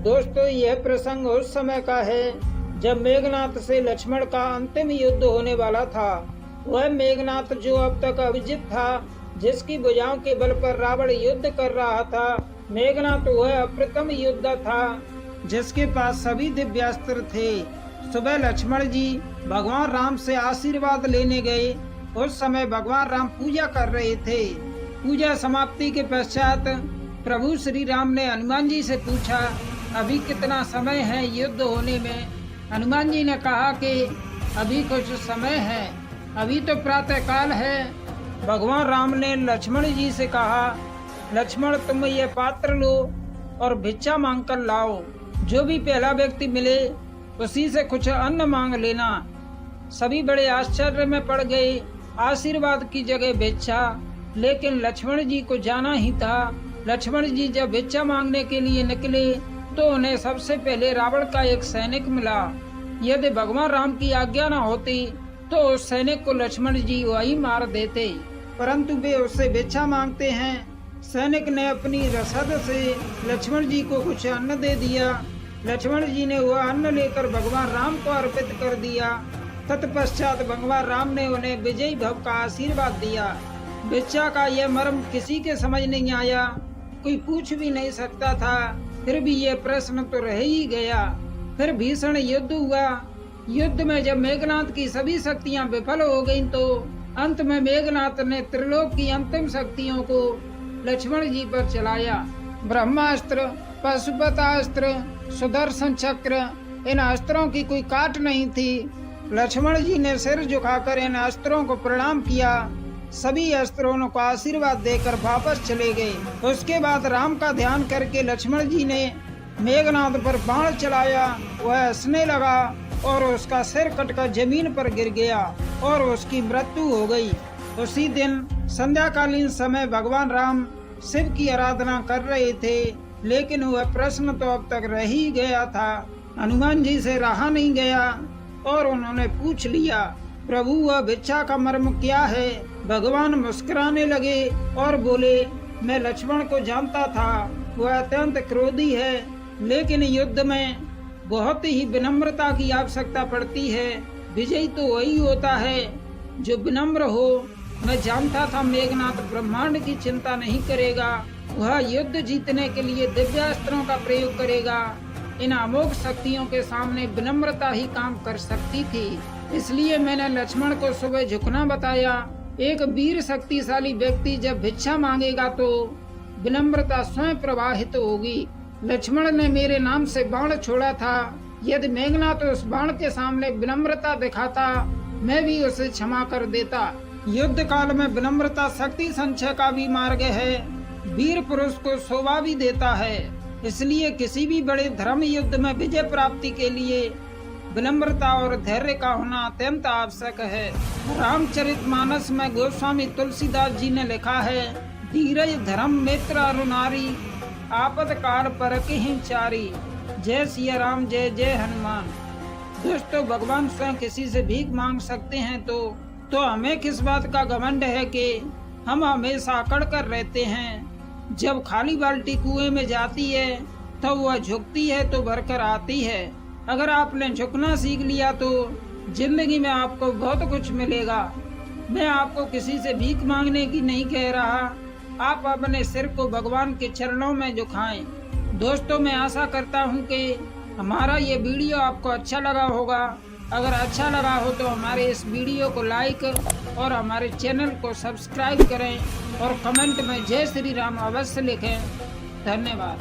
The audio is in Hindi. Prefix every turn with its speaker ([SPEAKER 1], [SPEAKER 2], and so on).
[SPEAKER 1] दोस्तों, यह प्रसंग उस समय का है जब मेघनाथ से लक्ष्मण का अंतिम युद्ध होने वाला था। वह मेघनाथ जो अब तक अविजित था, जिसकी भुजाओं के बल पर रावण युद्ध कर रहा था। मेघनाथ वह अप्रतिम योद्धा था जिसके पास सभी दिव्यास्त्र थे। सुबह लक्ष्मण जी भगवान राम से आशीर्वाद लेने गए। उस समय भगवान राम पूजा कर रहे थे। पूजा समाप्ति के पश्चात प्रभु श्री राम ने हनुमान जी से पूछा, अभी कितना समय है युद्ध होने में। हनुमान जी ने कहा कि अभी कुछ समय है, अभी तो प्रातः काल है। भगवान राम ने लक्ष्मण जी से कहा, लक्ष्मण तुम ये पात्र लो और भिक्षा मांग कर लाओ। जो भी पहला व्यक्ति मिले उसी से कुछ अन्न मांग लेना। सभी बड़े आश्चर्य में पड़ गए। आशीर्वाद की जगह भिक्षा, लेकिन लक्ष्मण जी को जाना ही था। लक्ष्मण जी जब भिक्षा मांगने के लिए निकले तो उन्हें सबसे पहले रावण का एक सैनिक मिला। यदि भगवान राम की आज्ञा न होती तो उस सैनिक को लक्ष्मण जी वही मार देते, परंतु वे उससे भिक्षा मांगते हैं। सैनिक ने अपनी रसद से लक्ष्मण जी को कुछ अन्न दे दिया। लक्ष्मण जी ने वह अन्न लेकर भगवान राम को अर्पित कर दिया। तत्पश्चात भगवान राम ने उन्हें विजयी भव का आशीर्वाद दिया। भिक्षा का यह मर्म किसी के समझ नहीं आया, कोई पूछ भी नहीं सकता था। फिर भी यह प्रश्न तो रह ही गया। फिर भीषण युद्ध हुआ। युद्ध में जब मेघनाथ की सभी शक्तियां विफल हो गईं, तो अंत में मेघनाथ ने त्रिलोक की अंतिम शक्तियों को लक्ष्मण जी पर चलाया। ब्रह्मास्त्र, पशुपतास्त्र, सुदर्शन चक्र, इन अस्त्रों की कोई काट नहीं थी। लक्ष्मण जी ने सिर झुकाकर इन अस्त्रों को प्रणाम किया। सभी अस्त्रों को आशीर्वाद देकर वापस चले गए। उसके बाद राम का ध्यान करके लक्ष्मण जी ने मेघनाथ पर बाण चलाया। वह हंसने लगा और उसका सिर कटकर जमीन पर गिर गया और उसकी मृत्यु हो गई। उसी दिन संध्याकालीन समय भगवान राम शिव की आराधना कर रहे थे, लेकिन वह प्रश्न तो अब तक रह ही गया था। हनुमान जी से रहा नहीं गया और उन्होंने पूछ लिया, प्रभु वह भिक्षा का मर्म क्या है। भगवान मुस्कुराने लगे और बोले, मैं लक्ष्मण को जानता था, वह अत्यंत क्रोधी है, लेकिन युद्ध में बहुत ही विनम्रता की आवश्यकता पड़ती है। विजयी तो वही होता है जो विनम्र हो। मैं जानता था मेघनाथ ब्रह्मांड की चिंता नहीं करेगा, वह युद्ध जीतने के लिए दिव्यास्त्रों का प्रयोग करेगा। इन अमोघ शक्तियों के सामने विनम्रता ही काम कर सकती थी, इसलिए मैंने लक्ष्मण को सुबह झुकना बताया। एक वीर शक्तिशाली व्यक्ति जब भिक्षा मांगेगा तो विनम्रता स्वयं प्रवाहित होगी। लक्ष्मण ने मेरे नाम से बाण छोड़ा था। यदि मेघनाथ उस बाण के सामने विनम्रता दिखाता, मैं भी उसे क्षमा कर देता। युद्ध काल में विनम्रता शक्ति संचय का भी मार्ग है, वीर पुरुष को शोभा भी देता है। इसलिए किसी भी बड़े धर्म युद्ध में विजय प्राप्ति के लिए विनम्रता और धैर्य का होना अत्यंत आवश्यक है। रामचरितमानस में गोस्वामी तुलसीदास जी ने लिखा है, धीरज धर्म मित्र अरु नारी, आपद काल परखहि चारी, जय सिया राम जय जय हनुमान। दोस्तों, भगवान स्वयं किसी से भीख मांग सकते हैं तो हमें किस बात का घमंड है कि हम हमेशा अकड़ कर रहते हैं। जब खाली बाल्टी कुएं में जाती है तो वह झुकती है तो भरकर आती है। अगर आपने झुकना सीख लिया तो जिंदगी में आपको बहुत कुछ मिलेगा। मैं आपको किसी से भीख मांगने की नहीं कह रहा, आप अपने सिर को भगवान के चरणों में झुकाएं। दोस्तों, मैं आशा करता हूं कि हमारा ये वीडियो आपको अच्छा लगा होगा। अगर अच्छा लगा हो तो हमारे इस वीडियो को लाइक और हमारे चैनल को सब्सक्राइब करें और कमेंट में जय श्री राम अवश्य लिखें। धन्यवाद।